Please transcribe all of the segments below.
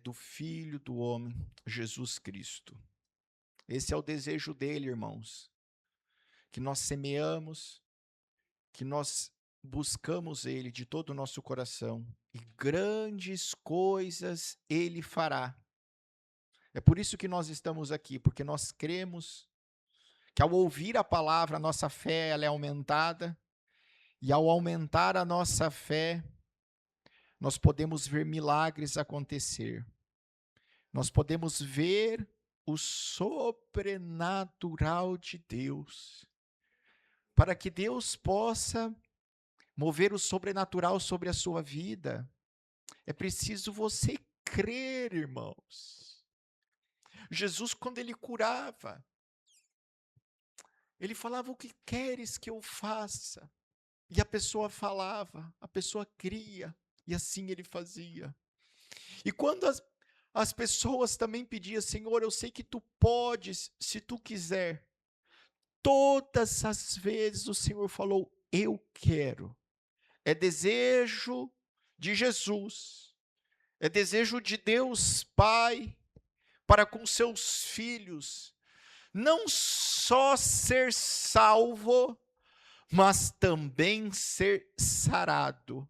do Filho do homem, Jesus Cristo. Esse é o desejo dele, irmãos, que nós semeamos, que nós buscamos ele de todo o nosso coração, e grandes coisas ele fará. É por isso que nós estamos aqui, porque nós cremos que ao ouvir a palavra, a nossa fé ela é aumentada, e ao aumentar a nossa fé, nós podemos ver milagres acontecer. Nós podemos ver o sobrenatural de Deus. Para que Deus possa mover o sobrenatural sobre a sua vida, é preciso você crer, irmãos. Jesus, quando ele curava, ele falava: o que queres que eu faça? E a pessoa falava, a pessoa cria, e assim ele fazia. E quando as pessoas também pediam: Senhor, eu sei que tu podes, se tu quiser. Todas as vezes o Senhor falou: eu quero. É desejo de Jesus, é desejo de Deus Pai para com seus filhos, não só ser salvo, mas também ser sarado,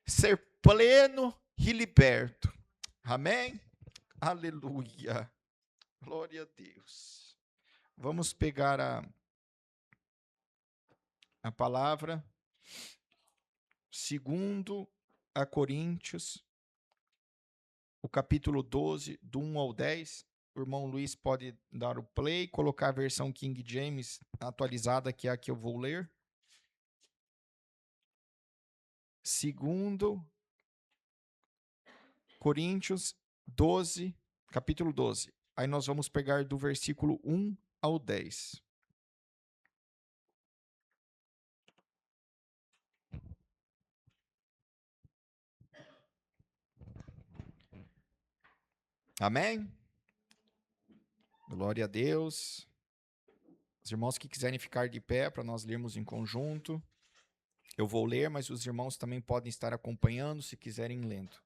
ser pleno e liberto. Amém? Aleluia. Glória a Deus. Vamos pegar a palavra, segundo a Coríntios, o capítulo 12, do 1 ao 10. O irmão Luiz pode dar o play, colocar a versão King James atualizada, que é a que eu vou ler. Segundo Coríntios 12, capítulo 12. Aí nós vamos pegar do versículo 1 ao 10. Amém? Glória a Deus. Os irmãos que quiserem ficar de pé para nós lermos em conjunto. Eu vou ler, mas os irmãos também podem estar acompanhando se quiserem lendo.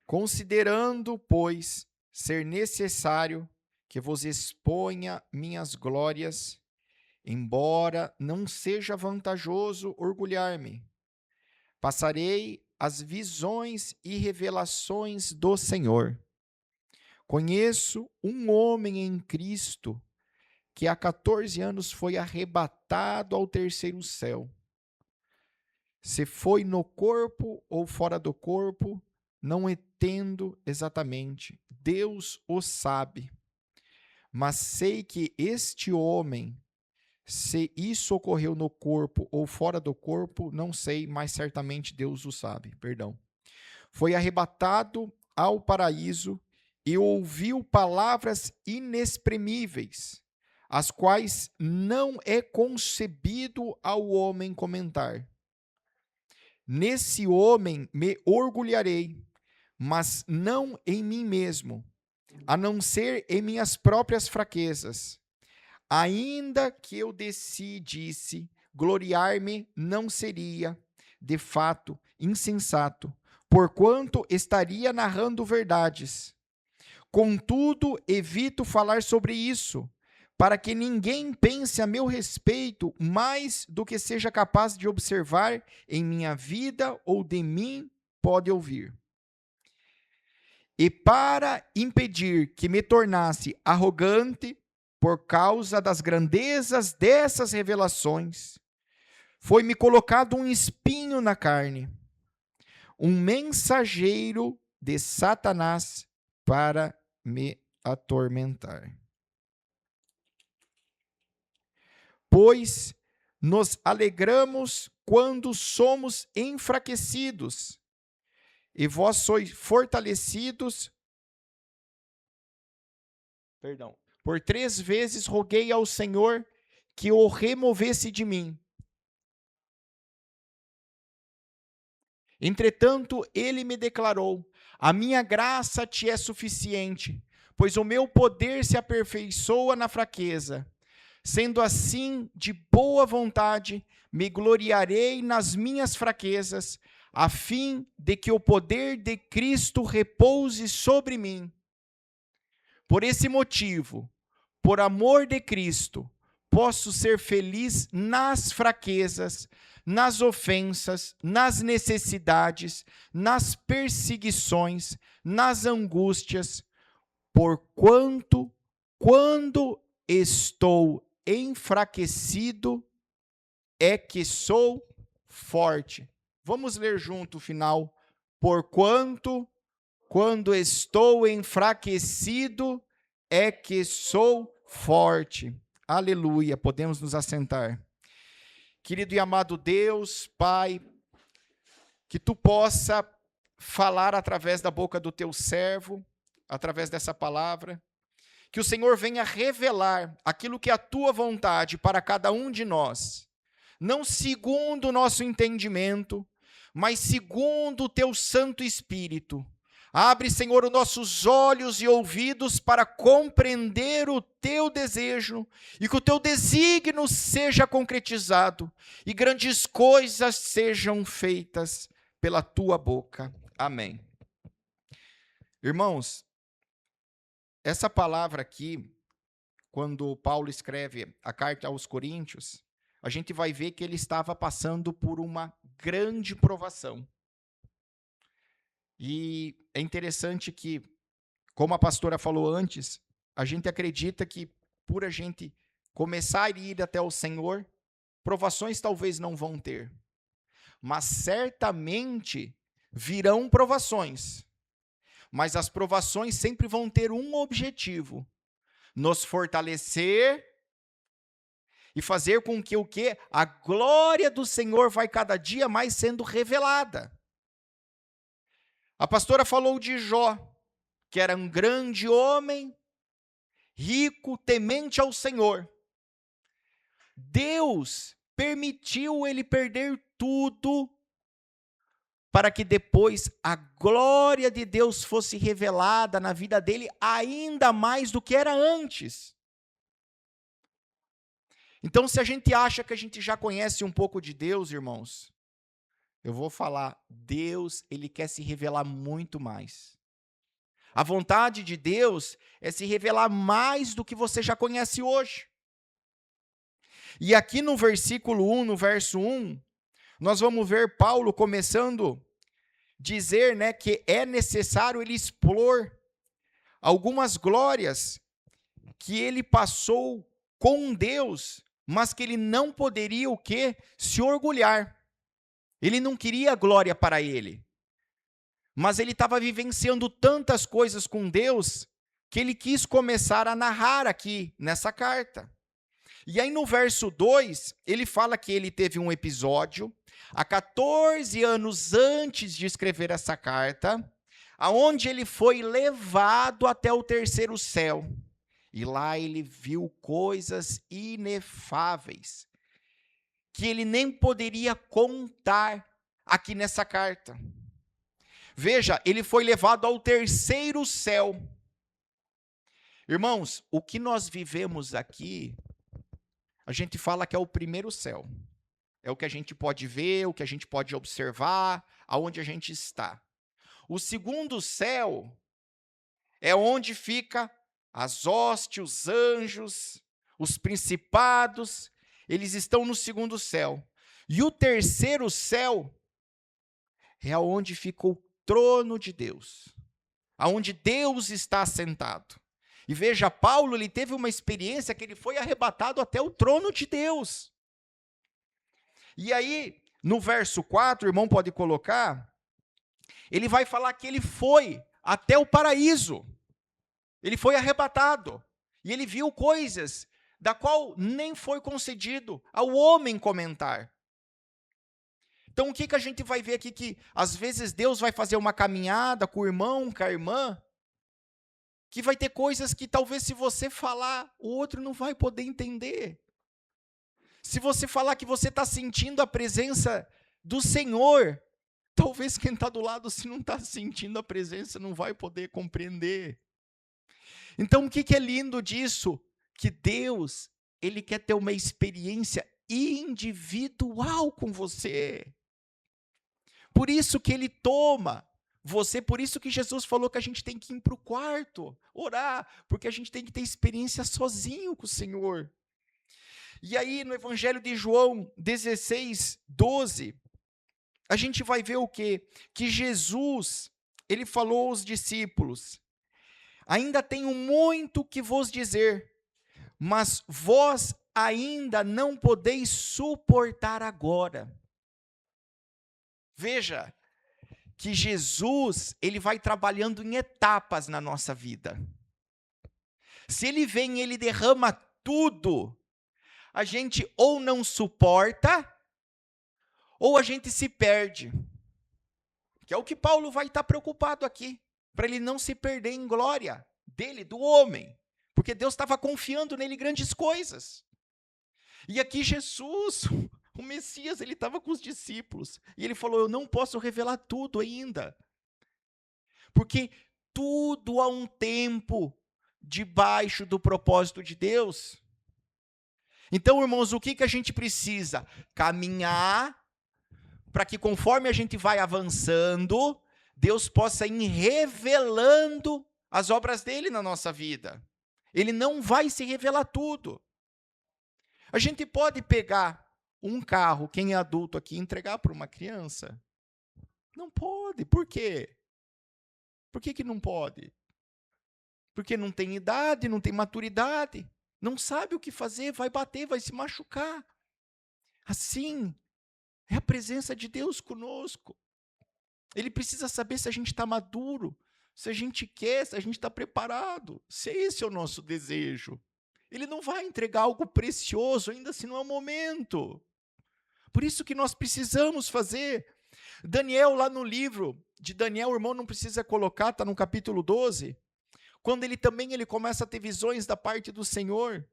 Considerando, pois, ser necessário que vos exponha minhas glórias, embora não seja vantajoso orgulhar-me, passarei as visões e revelações do Senhor. Conheço um homem em Cristo que há 14 anos foi arrebatado ao terceiro céu. Se foi no corpo ou fora do corpo, não entendo exatamente. Deus o sabe. Mas sei que este homem, se isso ocorreu no corpo ou fora do corpo, não sei, mas certamente Deus o sabe. Foi arrebatado ao paraíso e ouviu palavras inexprimíveis, as quais não é concebido ao homem comentar. Nesse homem me orgulharei, mas não em mim mesmo, a não ser em minhas próprias fraquezas. Ainda que eu decidisse gloriar-me, não seria, de fato, insensato, porquanto estaria narrando verdades. Contudo, evito falar sobre isso, para que ninguém pense a meu respeito mais do que seja capaz de observar em minha vida ou de mim pode ouvir. E para impedir que me tornasse arrogante por causa das grandezas dessas revelações, foi-me colocado um espinho na carne, um mensageiro de Satanás para me atormentar. Pois nos alegramos quando somos enfraquecidos, e vós sois fortalecidos. Por 3 vezes roguei ao Senhor que o removesse de mim. Entretanto, ele me declarou: a minha graça te é suficiente, pois o meu poder se aperfeiçoa na fraqueza. Sendo assim, de boa vontade, me gloriarei nas minhas fraquezas, a fim de que o poder de Cristo repouse sobre mim. Por esse motivo, por amor de Cristo, posso ser feliz nas fraquezas, nas ofensas, nas necessidades, nas perseguições, nas angústias, porquanto, quando estou enfraquecido, é que sou forte. Vamos ler junto o final. Porquanto, quando estou enfraquecido, é que sou forte. Aleluia. Podemos nos assentar. Querido e amado Deus, Pai, que tu possa falar através da boca do teu servo, através dessa palavra, que o Senhor venha revelar aquilo que é a tua vontade para cada um de nós, não segundo o nosso entendimento, mas segundo o teu Santo Espírito. Abre, Senhor, os nossos olhos e ouvidos para compreender o teu desejo e que o teu desígnio seja concretizado e grandes coisas sejam feitas pela tua boca. Amém. Irmãos, essa palavra aqui, quando Paulo escreve a carta aos Coríntios, a gente vai ver que ele estava passando por uma grande provação. E é interessante que, como a pastora falou antes, a gente acredita que por a gente começar a ir até o Senhor, provações talvez não vão ter, mas certamente virão provações. Mas as provações sempre vão ter um objetivo: nos fortalecer e fazer com que o quê? A glória do Senhor vai cada dia mais sendo revelada. A pastora falou de Jó, que era um grande homem, rico, temente ao Senhor. Deus permitiu ele perder tudo para que depois a glória de Deus fosse revelada na vida dele ainda mais do que era antes. Então, se a gente acha que a gente já conhece um pouco de Deus, irmãos, eu vou falar, Deus, ele quer se revelar muito mais. A vontade de Deus é se revelar mais do que você já conhece hoje. E aqui no versículo 1, no verso 1, nós vamos ver Paulo começando a dizer, né, que é necessário ele expor algumas glórias que ele passou com Deus, mas que ele não poderia o quê? Se orgulhar. Ele não queria glória para ele. Mas ele estava vivenciando tantas coisas com Deus que ele quis começar a narrar aqui nessa carta. E aí no verso 2, ele fala que ele teve um episódio há 14 anos antes de escrever essa carta, aonde ele foi levado até o terceiro céu. E lá ele viu coisas inefáveis, que ele nem poderia contar aqui nessa carta. Veja, ele foi levado ao terceiro céu. Irmãos, o que nós vivemos aqui, a gente fala que é o primeiro céu. É o que a gente pode ver, o que a gente pode observar, aonde a gente está. O segundo céu é onde fica as hostes, os anjos, os principados, eles estão no segundo céu. E o terceiro céu é onde fica o trono de Deus, aonde Deus está assentado. E veja, Paulo, ele teve uma experiência que ele foi arrebatado até o trono de Deus. E aí, no verso 4, o irmão pode colocar, ele vai falar que ele foi até o paraíso. Ele foi arrebatado. E ele viu coisas da qual nem foi concedido ao homem comentar. Então, o que a gente vai ver aqui? Que, às vezes, Deus vai fazer uma caminhada com o irmão, com a irmã, que vai ter coisas que, talvez, se você falar, o outro não vai poder entender. Se você falar que você está sentindo a presença do Senhor, talvez quem está do lado, se não está sentindo a presença, não vai poder compreender. Então, o que é lindo disso? Que Deus, ele quer ter uma experiência individual com você. Por isso que ele toma você, por isso que Jesus falou que a gente tem que ir para o quarto, orar, porque a gente tem que ter experiência sozinho com o Senhor. E aí, no Evangelho de João 16, 12, a gente vai ver o quê? Que Jesus, ele falou aos discípulos: ainda tenho muito que vos dizer, mas vós ainda não podeis suportar agora. Veja que Jesus, ele vai trabalhando em etapas na nossa vida. Se ele vem e ele derrama tudo, a gente ou não suporta, ou a gente se perde. Que é o que Paulo vai estar preocupado aqui, para ele não se perder em glória dele, do homem. Porque Deus estava confiando nele grandes coisas. E aqui Jesus, o Messias, ele estava com os discípulos. E ele falou: eu não posso revelar tudo ainda. Porque tudo há um tempo debaixo do propósito de Deus. Então, irmãos, o que a gente precisa? Caminhar para que conforme a gente vai avançando, Deus possa ir revelando as obras dele na nossa vida. Ele não vai se revelar tudo. A gente pode pegar um carro, quem é adulto aqui, e entregar para uma criança? Não pode. Por quê? Por que não pode? Porque não tem idade, não tem maturidade, não sabe o que fazer, vai bater, vai se machucar. Assim, é a presença de Deus conosco. Ele precisa saber se a gente está maduro, se a gente quer, se a gente está preparado, se esse é o nosso desejo. Ele não vai entregar algo precioso, ainda se não é o momento. Por isso que nós precisamos fazer. Daniel, lá no livro de Daniel, o irmão não precisa colocar, está no capítulo 12, quando ele começa a ter visões da parte do Senhor,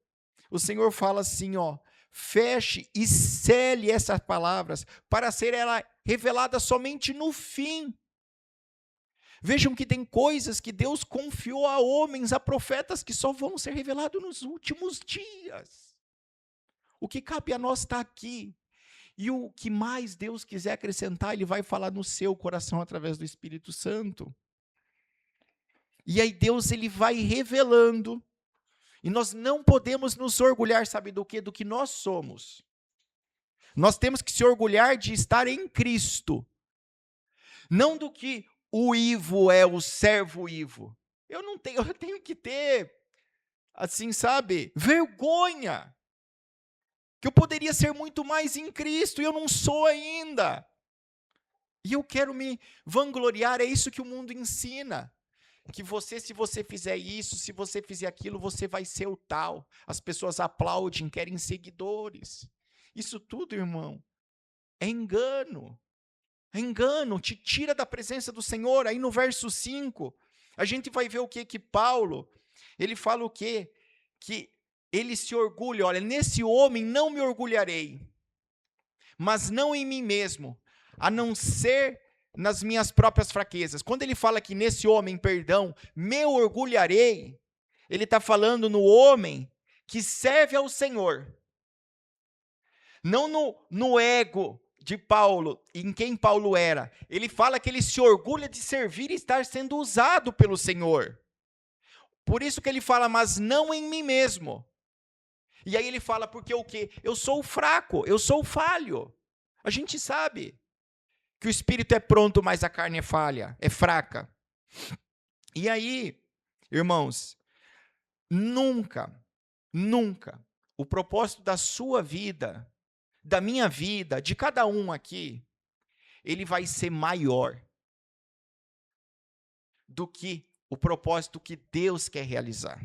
o Senhor fala assim, feche e cele essas palavras, para ser ela revelada somente no fim. Vejam que tem coisas que Deus confiou a homens, a profetas, que só vão ser revelados nos últimos dias. O que cabe a nós está aqui. E o que mais Deus quiser acrescentar, Ele vai falar no seu coração através do Espírito Santo. E aí Deus, ele vai revelando. E nós não podemos nos orgulhar, sabe do quê? Do que nós somos. Nós temos que se orgulhar de estar em Cristo. Não do que o Ivo é, o servo Ivo. Eu tenho que ter, assim, sabe, vergonha. Que eu poderia ser muito mais em Cristo e eu não sou ainda. E eu quero me vangloriar, é isso que o mundo ensina. Que se você fizer isso, se você fizer aquilo, você vai ser o tal. As pessoas aplaudem, querem seguidores. Isso tudo, irmão, é engano. É engano, te tira da presença do Senhor. Aí no verso 5, a gente vai ver o que Paulo, ele fala o quê? Que ele se orgulha, olha, nesse homem não me orgulharei, mas não em mim mesmo, a não ser nas minhas próprias fraquezas. Quando ele fala que nesse homem, perdão, me orgulharei, ele está falando no homem que serve ao Senhor. Não no ego de Paulo, em quem Paulo era. Ele fala que ele se orgulha de servir e estar sendo usado pelo Senhor. Por isso que ele fala, mas não em mim mesmo. E aí ele fala, porque o quê? Eu sou fraco, eu sou falho. A gente sabe que o espírito é pronto, mas a carne é falha, é fraca. E aí, irmãos, nunca, o propósito da sua vida, da minha vida, de cada um aqui, ele vai ser maior do que o propósito que Deus quer realizar.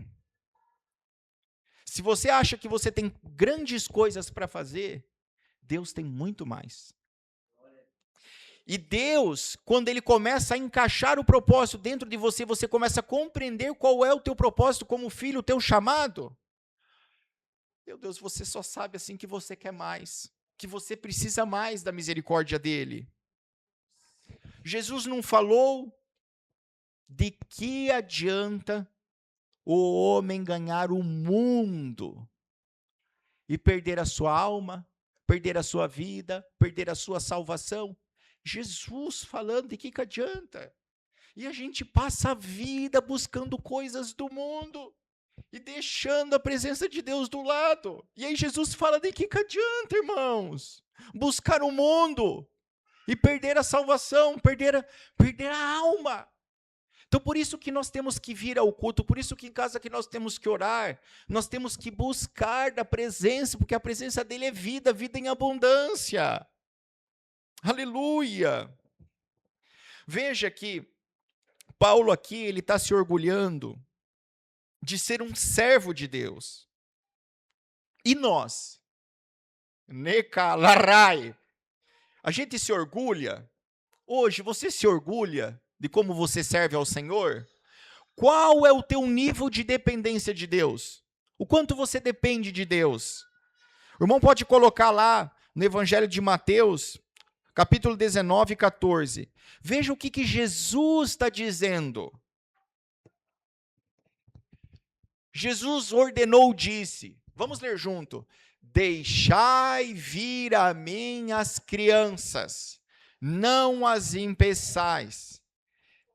Se você acha que você tem grandes coisas para fazer, Deus tem muito mais. E Deus, quando Ele começa a encaixar o propósito dentro de você, você começa a compreender qual é o teu propósito como filho, o teu chamado. Meu Deus, você só sabe assim que você quer mais, que você precisa mais da misericórdia dEle. Jesus não falou de que adianta o homem ganhar o mundo e perder a sua alma, perder a sua vida, perder a sua salvação. Jesus falando, de que adianta? E a gente passa a vida buscando coisas do mundo e deixando a presença de Deus do lado. E aí Jesus fala, de que adianta, irmãos? Buscar o mundo e perder a salvação, perder a alma. Então, por isso que nós temos que vir ao culto, por isso que em casa que nós temos que orar, nós temos que buscar da presença, porque a presença dele é vida, vida em abundância. Aleluia! Veja que Paulo aqui, ele está se orgulhando de ser um servo de Deus. E nós? Nekalarai. A gente se orgulha? Hoje, você se orgulha de como você serve ao Senhor? Qual é o teu nível de dependência de Deus? O quanto você depende de Deus? O irmão pode colocar lá no Evangelho de Mateus, capítulo 19, 14. Veja o que Jesus está dizendo. Jesus ordenou, disse, vamos ler junto, deixai vir a mim as crianças, não as impeçais,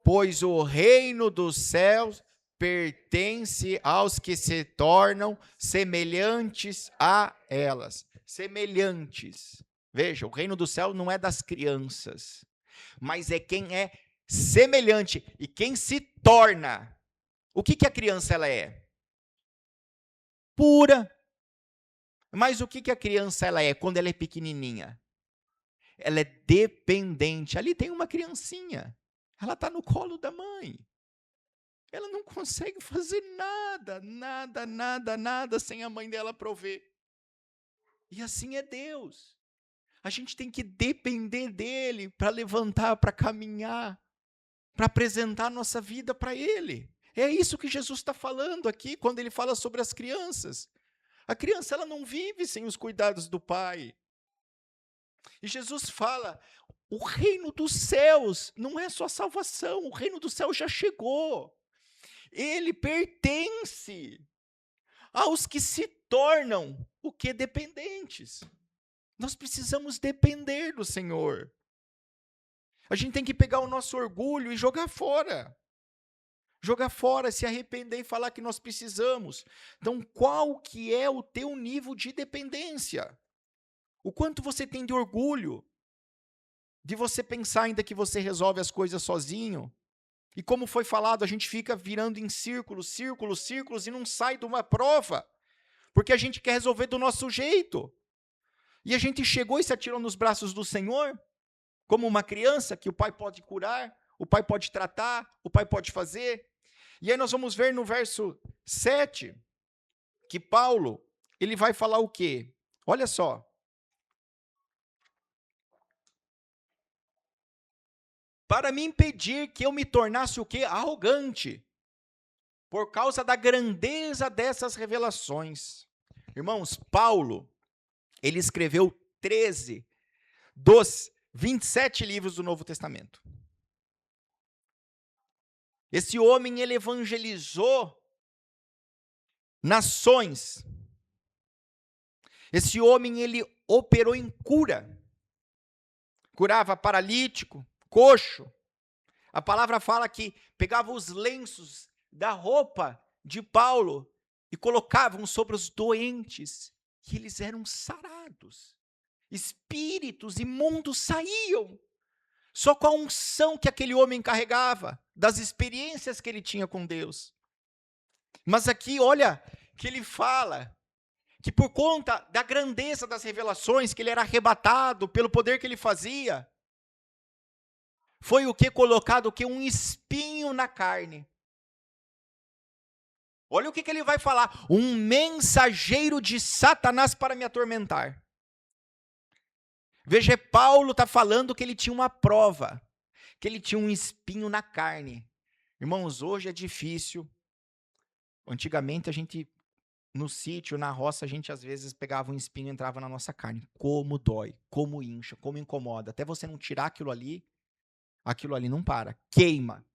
pois o reino dos céus pertence aos que se tornam semelhantes a elas. Semelhantes. Veja, o reino do céu não é das crianças, mas é quem é semelhante e quem se torna. O que a criança ela é? Pura. Mas o que a criança ela é quando ela é pequenininha? Ela é dependente. Ali tem uma criancinha. Ela está no colo da mãe. Ela não consegue fazer nada sem a mãe dela prover. E assim é Deus. A gente tem que depender dele para levantar, para caminhar, para apresentar a nossa vida para ele. É isso que Jesus está falando aqui, quando ele fala sobre as crianças. A criança ela não vive sem os cuidados do pai. E Jesus fala, o reino dos céus não é só salvação, o reino dos céus já chegou. Ele pertence aos que se tornam o que? Dependentes. Nós precisamos depender do Senhor. A gente tem que pegar o nosso orgulho e jogar fora. Jogar fora, se arrepender e falar que nós precisamos. Então, qual que é o teu nível de dependência? O quanto você tem de orgulho? De você pensar ainda que você resolve as coisas sozinho? E como foi falado, a gente fica virando em círculos e não sai de uma prova. Porque a gente quer resolver do nosso jeito. E a gente chegou e se atirou nos braços do Senhor, como uma criança que o pai pode curar, o pai pode tratar, o pai pode fazer. E aí nós vamos ver no verso 7, que Paulo, ele vai falar o quê? Olha só. Para me impedir que eu me tornasse o quê? Arrogante. Por causa da grandeza dessas revelações. Irmãos, Paulo, ele escreveu 13 dos 27 livros do Novo Testamento. Esse homem, ele evangelizou nações. Esse homem, ele operou em cura. Curava paralítico, coxo. A palavra fala que pegava os lenços da roupa de Paulo e colocavam sobre os doentes, e eles eram sarados. Espíritos imundos saíam. Só com a unção que aquele homem carregava, das experiências que ele tinha com Deus. Mas aqui, olha, que ele fala que por conta da grandeza das revelações, que ele era arrebatado pelo poder que ele fazia, foi o que colocado o que? Um espinho na carne. Olha o que ele vai falar, um mensageiro de Satanás para me atormentar. Veja, Paulo está falando que ele tinha uma prova, que ele tinha um espinho na carne. Irmãos, hoje é difícil. Antigamente a gente, no sítio, na roça, a gente às vezes pegava um espinho e entrava na nossa carne. Como dói, como incha, como incomoda. Até você não tirar aquilo ali não para, queima.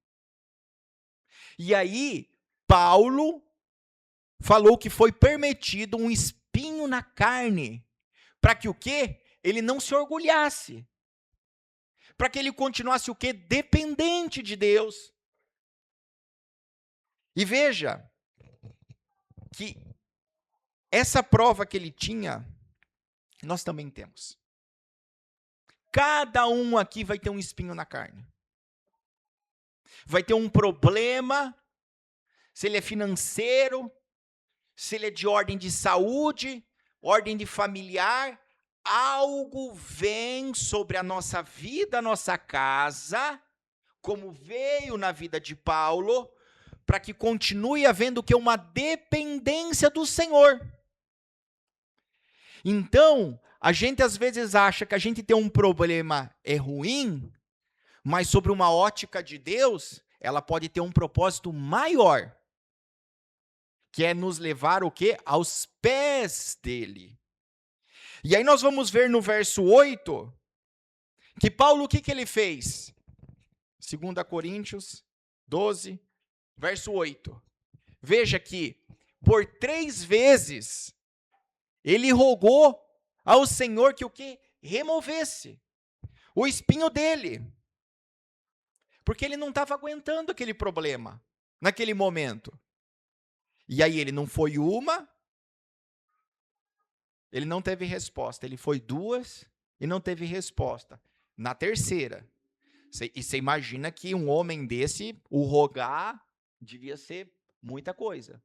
E aí, Paulo falou que foi permitido um espinho na carne, para que o quê? Ele não se orgulhasse. para que ele continuasse o quê? Dependente de Deus. E veja que essa prova que ele tinha, nós também temos. Cada um aqui vai ter um espinho na carne. Vai ter um problema, se ele é financeiro, se ele é de ordem de saúde, ordem de familiar, algo vem sobre a nossa vida, a nossa casa, como veio na vida de Paulo, para que continue havendo que uma dependência do Senhor. Então, a gente às vezes acha que a gente tem um problema é ruim, mas sobre uma ótica de Deus, ela pode ter um propósito maior, que é nos levar o quê? Aos pés dele. E aí nós vamos ver no verso 8, que Paulo, o que ele fez? 2 Coríntios 12, verso 8. Veja que, por 3 vezes, ele rogou ao Senhor que o quê? Removesse o espinho dele. Porque ele não estava aguentando aquele problema, naquele momento. E aí ele não foi uma, ele não teve resposta. Ele foi 2 e não teve resposta. Na terceira. E você imagina que um homem desse, o rogar, devia ser muita coisa.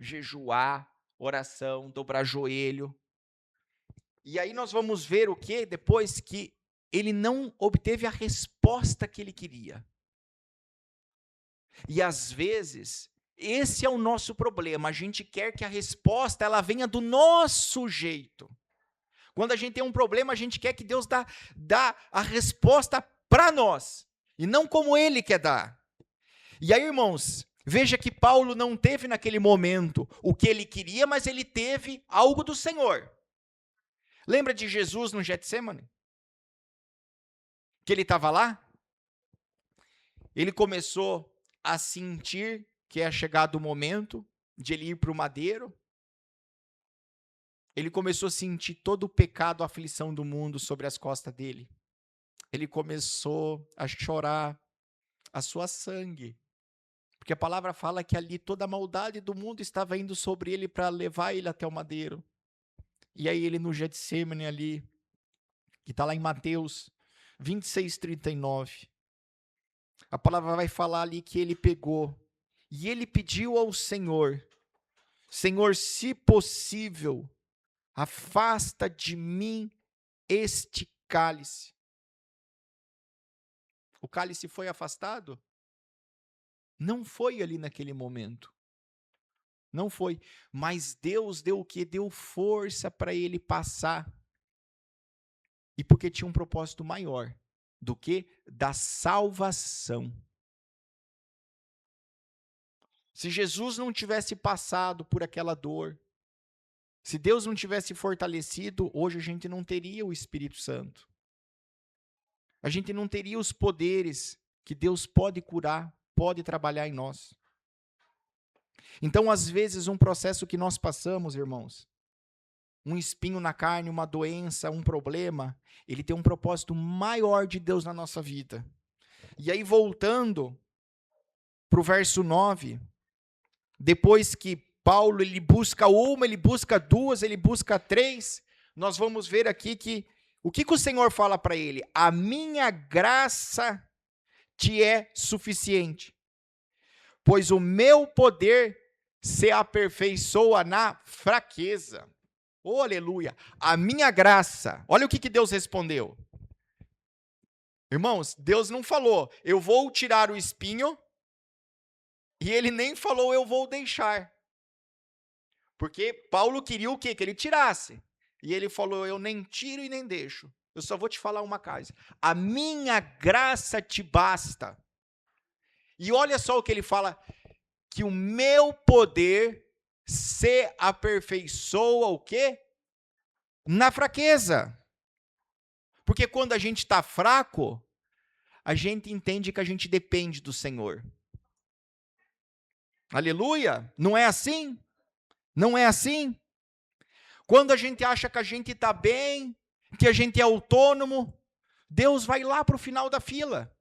Jejuar, oração, dobrar joelho. E aí nós vamos ver o quê? Depois que ele não obteve a resposta que ele queria. E às vezes, esse é o nosso problema. A gente quer que a resposta ela venha do nosso jeito. Quando a gente tem um problema, a gente quer que Deus dá a resposta para nós, e não como Ele quer dar. E aí, irmãos, veja que Paulo não teve naquele momento o que ele queria, mas ele teve algo do Senhor. Lembra de Jesus no Getsemane? Que ele estava lá? Ele começou a sentir que é chegado o momento de ele ir para o madeiro. Ele começou a sentir todo o pecado, a aflição do mundo sobre as costas dele. Ele começou a chorar a sua sangue. Porque a palavra fala que ali toda a maldade do mundo estava indo sobre ele para levar ele até o madeiro. E aí ele no Getsemane ali, que está lá em Mateus 26:39, a palavra vai falar ali que ele pegou e ele pediu ao Senhor: Senhor, se possível, afasta de mim este cálice. O cálice foi afastado? Não foi ali naquele momento. Não foi. Mas Deus deu o quê? Deu força para ele passar. E porque tinha um propósito maior do que da salvação. Se Jesus não tivesse passado por aquela dor, se Deus não tivesse fortalecido, hoje a gente não teria o Espírito Santo. A gente não teria os poderes que Deus pode curar, pode trabalhar em nós. Então, às vezes, um processo que nós passamos, irmãos, um espinho na carne, uma doença, um problema, ele tem um propósito maior de Deus na nossa vida. E aí, voltando para o verso 9, depois que Paulo ele busca uma, ele busca 2, ele busca 3, nós vamos ver aqui que o que o Senhor fala para ele? A minha graça te é suficiente, pois o meu poder se aperfeiçoa na fraqueza. Oh, aleluia! A minha graça. Olha o que Deus respondeu. Irmãos, Deus não falou, eu vou tirar o espinho, e ele nem falou, eu vou deixar. Porque Paulo queria o quê? Que ele tirasse. E ele falou, eu nem tiro e nem deixo. Eu só vou te falar uma coisa. A minha graça te basta. E olha só o que ele fala, que o meu poder se aperfeiçoa o quê? Na fraqueza. Porque quando a gente está fraco, a gente entende que a gente depende do Senhor. Aleluia? Não é assim? Não é assim? Quando a gente acha que a gente está bem, que a gente é autônomo, Deus vai lá para o final da fila.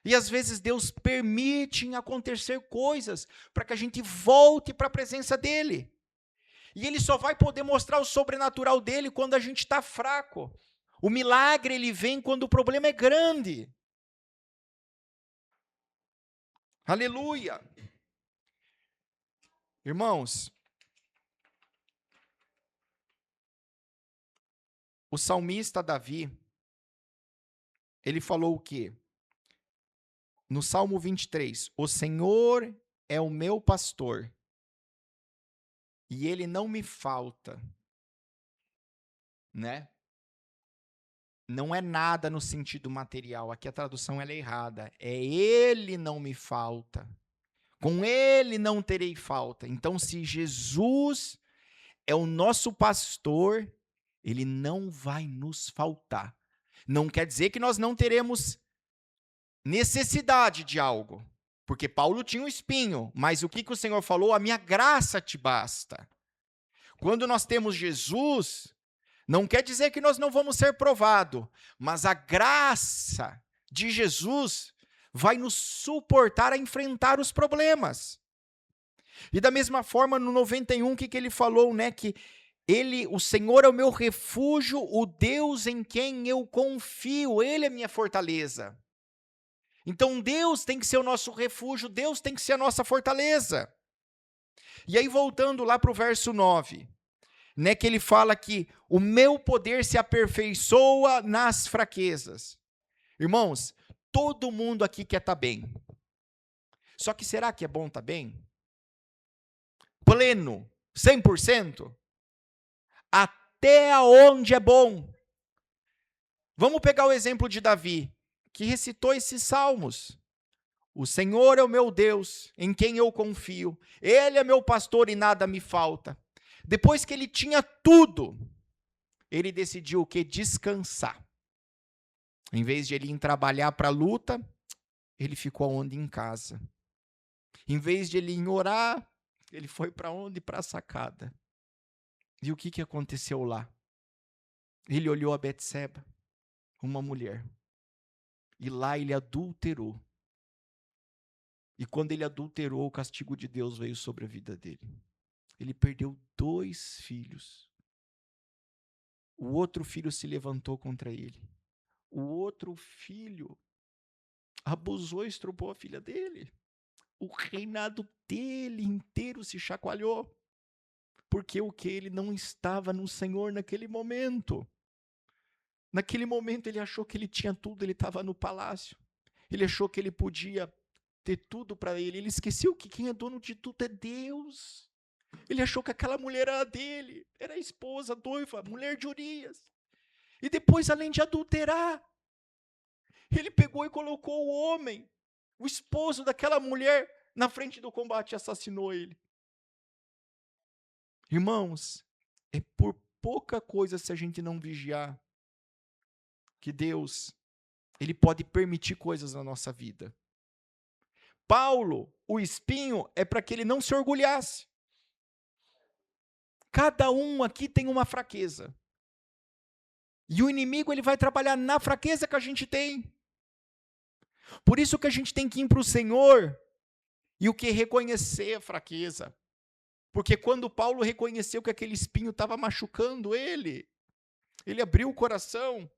E às vezes Deus permite acontecer coisas para que a gente volte para a presença dEle. E Ele só vai poder mostrar o sobrenatural dEle quando a gente está fraco. O milagre, ele vem quando o problema é grande. Aleluia! Irmãos, o salmista Davi, ele falou o quê? No Salmo 23, o Senhor é o meu pastor, e ele não me falta, né? Não é nada no sentido material, aqui a tradução ela é errada. É ele não me falta. Com ele não terei falta. Então, se Jesus é o nosso pastor, ele não vai nos faltar. Não quer dizer que nós não teremos necessidade de algo, porque Paulo tinha um espinho, mas o que o Senhor falou? A minha graça te basta. Quando nós temos Jesus, não quer dizer que nós não vamos ser provados, mas a graça de Jesus vai nos suportar a enfrentar os problemas. E da mesma forma, no 91, o que ele falou, né? Que o Senhor é o meu refúgio, o Deus em quem eu confio, Ele é minha fortaleza. Então Deus tem que ser o nosso refúgio, Deus tem que ser a nossa fortaleza. E aí voltando lá para o verso 9, né, que ele fala que o meu poder se aperfeiçoa nas fraquezas. Irmãos, todo mundo aqui quer estar bem. Só que será que é bom estar bem? Pleno, 100%? Até onde é bom. Vamos pegar o exemplo de Davi, que recitou esses salmos. O Senhor é o meu Deus, em quem eu confio. Ele é meu pastor e nada me falta. Depois que ele tinha tudo, ele decidiu o quê? Descansar. Em vez de ele ir trabalhar para a luta, ele ficou onde? Em casa. Em vez de ele ir orar, ele foi para onde? Para a sacada. E o que aconteceu lá? Ele olhou a Betseba, uma mulher, e lá ele adulterou. E quando ele adulterou, o castigo de Deus veio sobre a vida dele. Ele perdeu 2 filhos. O outro filho se levantou contra ele. O outro filho abusou e estrupou a filha dele. O reinado dele inteiro se chacoalhou. Porque o que? Ele não estava no Senhor naquele momento. Naquele momento ele achou que ele tinha tudo, ele estava no palácio. Ele achou que ele podia ter tudo para ele. Ele esqueceu que quem é dono de tudo é Deus. Ele achou que aquela mulher era dele. Era a esposa, a noiva, a mulher de Urias. E depois, além de adulterar, ele pegou e colocou o homem, o esposo daquela mulher, na frente do combate e assassinou ele. Irmãos, é por pouca coisa, se a gente não vigiar, que Deus, ele pode permitir coisas na nossa vida. Paulo, o espinho é para que ele não se orgulhasse. Cada um aqui tem uma fraqueza. E o inimigo, ele vai trabalhar na fraqueza que a gente tem. Por isso que a gente tem que ir para o Senhor e o que? Reconhecer a fraqueza. Porque quando Paulo reconheceu que aquele espinho estava machucando ele abriu o coração.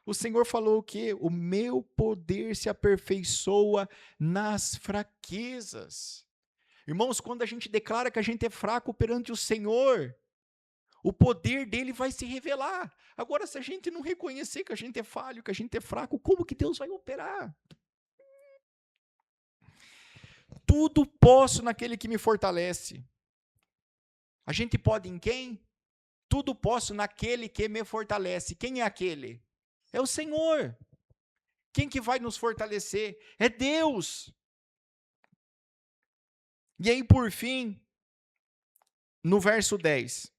O Senhor falou o quê? O meu poder se aperfeiçoa nas fraquezas. Irmãos, quando a gente declara que a gente é fraco perante o Senhor, o poder dele vai se revelar. Agora, se a gente não reconhecer que a gente é falho, que a gente é fraco, como que Deus vai operar? Tudo posso naquele que me fortalece. A gente pode em quem? Tudo posso naquele que me fortalece. Quem é aquele? É o Senhor. Quem que vai nos fortalecer? É Deus. E aí, por fim, no verso 10.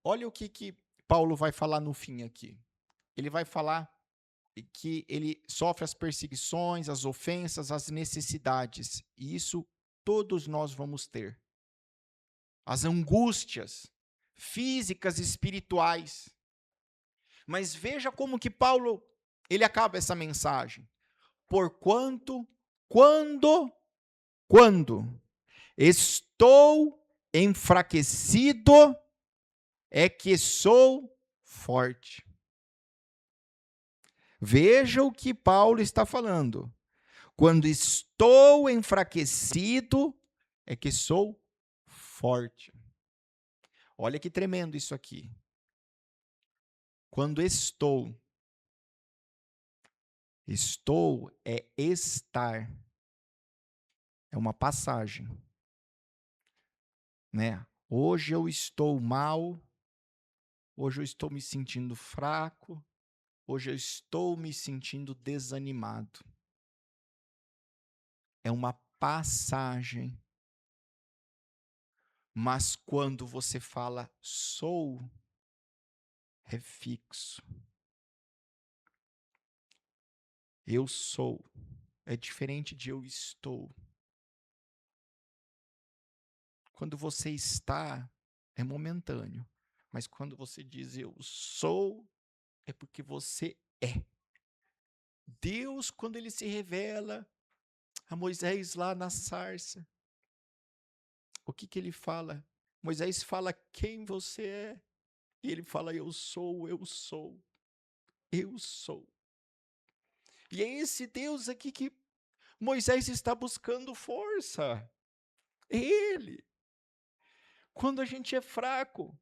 Olha o que Paulo vai falar no fim aqui. Ele vai falar que ele sofre as perseguições, as ofensas, as necessidades. E isso todos nós vamos ter. as angústias físicas e espirituais. Mas veja como que Paulo, ele acaba essa mensagem. Porquanto, quando estou enfraquecido, é que sou forte. Veja o que Paulo está falando. Quando estou enfraquecido, é que sou forte. Olha que tremendo isso aqui. Quando estou é estar. É uma passagem, né? Hoje eu estou mal, hoje eu estou me sentindo fraco, hoje eu estou me sentindo desanimado. É uma passagem. Mas quando você fala sou, é fixo. Eu sou. É diferente de eu estou. Quando você está, é momentâneo. Mas quando você diz eu sou, é porque você é. Deus, quando ele se revela a Moisés lá na sarça, o que ele fala? Moisés fala quem você é. E ele fala eu sou, eu sou, eu sou. E é esse Deus aqui que Moisés está buscando força. É ele. Quando a gente é fraco,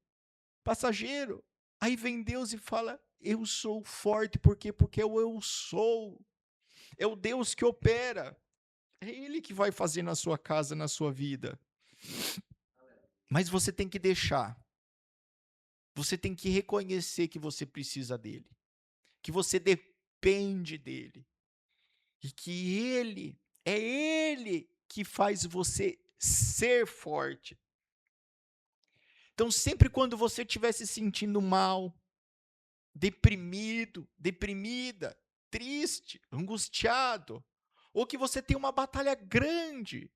passageiro, aí vem Deus e fala, eu sou forte. Por quê? Porque é o eu sou. É o Deus que opera. É Ele que vai fazer na sua casa, na sua vida. Mas você tem que deixar. Você tem que reconhecer que você precisa dele. Que você depende dele. E que é ele que faz você ser forte. Então, sempre quando você estiver se sentindo mal, deprimido, deprimida, triste, angustiado, ou que você tem uma batalha grande,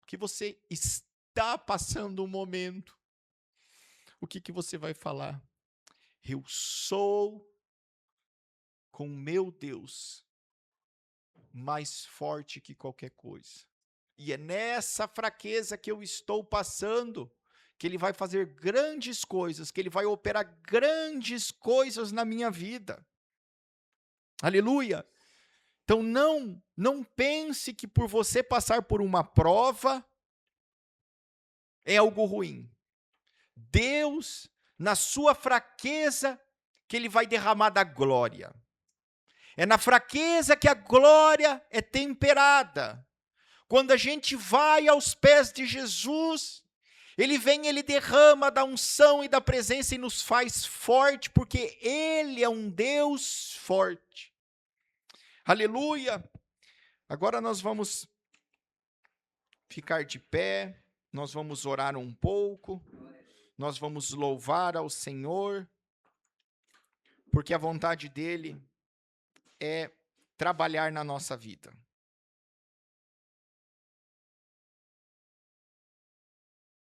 que você está passando um momento, o que você vai falar? Eu sou com meu Deus mais forte que qualquer coisa. E é nessa fraqueza que eu estou passando que ele vai fazer grandes coisas, que ele vai operar grandes coisas na minha vida. Aleluia! Então não pense que por você passar por uma prova é algo ruim. Deus, na sua fraqueza, que ele vai derramar da glória. É na fraqueza que a glória é temperada. Quando a gente vai aos pés de Jesus, ele vem, ele derrama da unção e da presença e nos faz forte, porque ele é um Deus forte. Aleluia! Agora nós vamos ficar de pé, nós vamos orar um pouco, nós vamos louvar ao Senhor, porque a vontade dele é trabalhar na nossa vida.